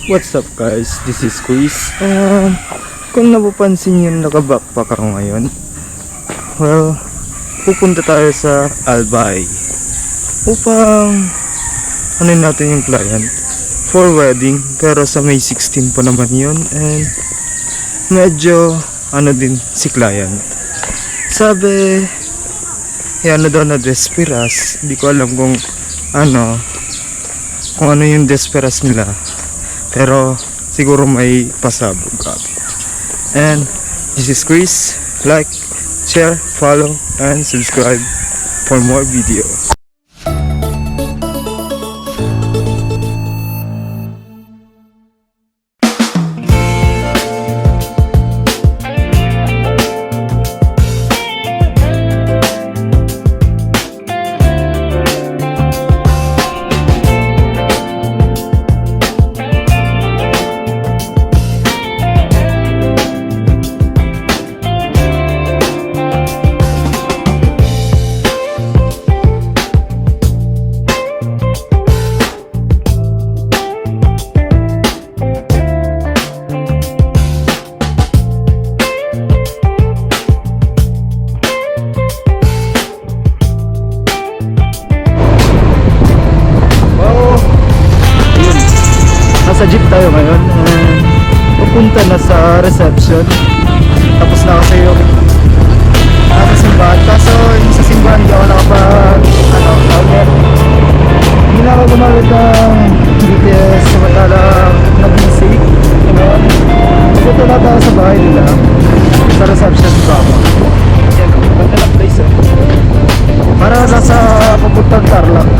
What's up guys, this is Chris. Kung napapansin nyo, naka-backpack ako ngayon. Well, pupunta tayo sa Albay upang ano natin yung client for wedding, pero sa May 16 pa naman yun. And medyo ano din si client, sabi ano daw na desperas. Di ko alam kung ano yung desperas nila, pero siguro may pasabog. And this is Chris. Like, share, follow, and subscribe for more videos. Sa jeep tayo ngayon and pupunta na sa reception. Tapos na kasi yung simbahan, kaso yung sa simbahan hindi ako outlet. Hindi na ako gumamit ng BTS samantalang nag-busy. Pupunta na tayo sa bahay nila, sa reception pa ako. Yan, ganda na place para nasa papuntang Tarlac.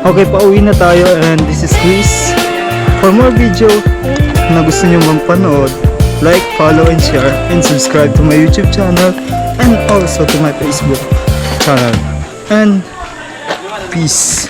Okay, pauwi na tayo and this is Chris. For more video na gusto nyo mapanood, like, follow, and share, and subscribe to my YouTube channel and also to my Facebook channel. And peace.